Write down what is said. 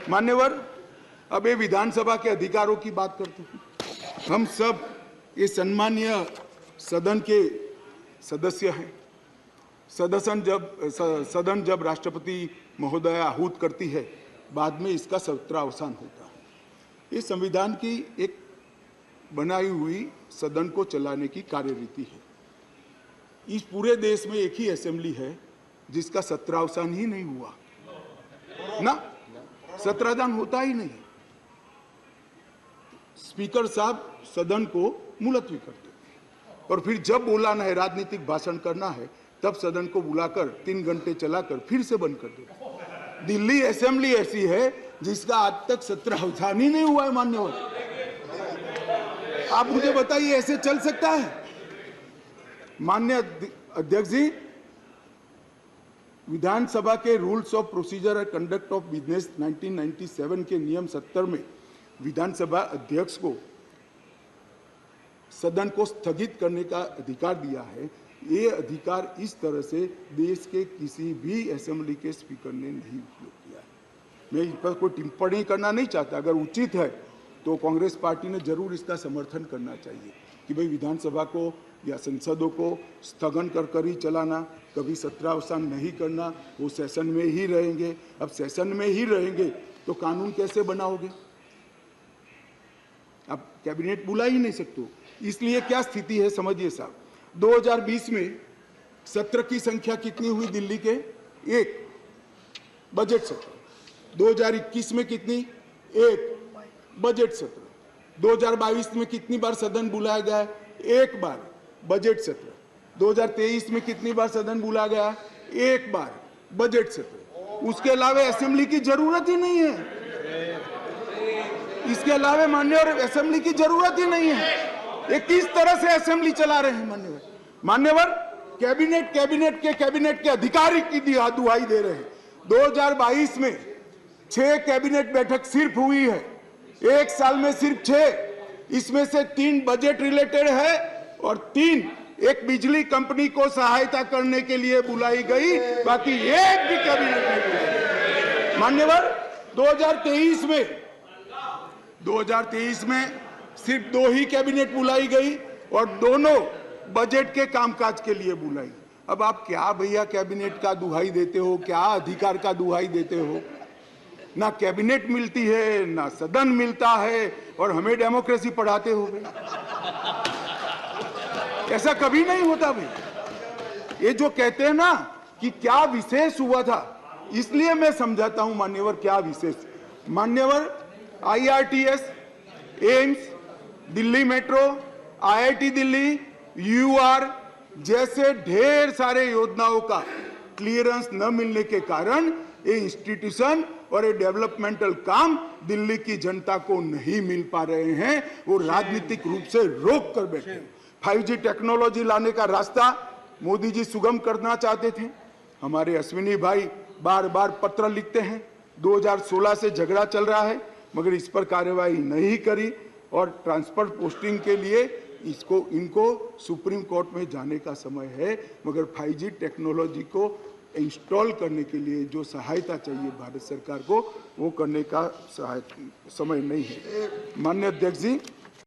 मान्यवर, अब ये विधानसभा के अधिकारों की बात करते हैं। हम सब ये सम्मानीय सदन के सदस्य हैं। सदन जब राष्ट्रपति महोदया आहूत करती है, बाद में इसका सत्रावसान होता है। ये संविधान की एक बनाई हुई सदन को चलाने की कार्यरीति है। इस पूरे देश में एक ही असेंबली है जिसका सत्रावसान ही नहीं हुआ ना, सत्रावसान होता ही नहीं। स्पीकर साहब सदन को मुलतवी कर देते और फिर जब बुलाना है, राजनीतिक भाषण करना है, तब सदन को बुलाकर 3 घंटे चलाकर फिर से बंद कर देते। दिल्ली असेंबली ऐसी है जिसका आज तक सत्रावसान ही नहीं हुआ है। मान्यवर, आप मुझे बताइए, ऐसे चल सकता है? माननीय अध्यक्ष जी, विधानसभा के rules of procedure and conduct of business 1997 के नियम 70 में विधानसभा अध्यक्ष को सदन को स्थगित करने का अधिकार दिया है। ये अधिकार इस तरह से देश के किसी भी असेंबली के स्पीकर ने नहीं उपयोग किया है। मैं इस पर कोई टिप्पणी करना नहीं चाहता। अगर उचित है तो कांग्रेस पार्टी ने जरूर इसका समर्थन करना चाहिए कि भाई विधानसभा को या संसदों को स्थगन कर ही चलाना, कभी सत्रावसान नहीं करना, वो सेशन में ही रहेंगे। अब सेशन में ही रहेंगे तो कानून कैसे बनाओगे? अब कैबिनेट बुला ही नहीं सकते। इसलिए क्या स्थिति है समझिए साहब। 2020 में सत्र की संख्या कितनी हुई दिल्ली के? 1 बजट सत्र। 2021 में कितनी? 1 बजट सत्र। 2022 में कितनी बार सदन बुलाया गया? 1 बार बजट सत्र। 2023 में कितनी बार सदन बुलाया गया? 1 बार बजट सत्र। उसके अलावा असेंबली की जरूरत ही नहीं है। इसके अलावा मान्यवर असेंबली की जरूरत ही नहीं है। ये किस तरह से असेंबली चला रहे हैं मान्यवर? मान्यवर, कैबिनेट के अधिकारी की दुहाई दे रहे हैं। 2022 में 6 कैबिनेट बैठक सिर्फ हुई है, 1 साल में सिर्फ 6। इसमें से 3 बजट रिलेटेड है और 3 एक बिजली कंपनी को सहायता करने के लिए बुलाई गई, बाकी एक भी कैबिनेट नहीं बुलाई। मान्यवर, 2023 में सिर्फ 2 ही कैबिनेट बुलाई गई और दोनों बजट के कामकाज के लिए बुलाई। अब आप क्या भैया कैबिनेट का दुहाई देते हो, क्या अधिकार का दुहाई देते हो? ना कैबिनेट मिलती है, ना सदन मिलता है, और हमें डेमोक्रेसी पढ़ाते हो भाई। ऐसा कभी नहीं होता भाई। ये जो कहते हैं ना कि क्या विशेष हुआ था, इसलिए मैं समझाता हूं मान्यवर क्या विशेष। मान्यवर, IRTS, AIIMS, Delhi metro, IIT Delhi, UR जैसे ढेर सारे योजनाओं का क्लियरेंस न मिलने के कारण ये इंस्टीट्यूशन और ये डेवलपमेंटल काम दिल्ली की जनता को नहीं मिल पा रहे हैं। वो राजनीतिक रूप से रोक कर बैठे हैं। 5G टेक्नोलॉजी लाने का रास्ता मोदी जी सुगम करना चाहते थे। हमारे अश्विनी भाई बार बार पत्र लिखते हैं। 2016 से झगड़ा चल रहा है, मगर इस पर कार्यवाही नहीं करी और ट्रांसफर पोस्टिंग के लिए इनको सुप्रीम कोर्ट में जाने का समय है। मगर 5G टेक्नोलॉजी को इंस्टॉल करने के लिए जो सहायता चाहिए भारत सरकार को, वो करने का समय नहीं है। माननीय अध्यक्ष जी,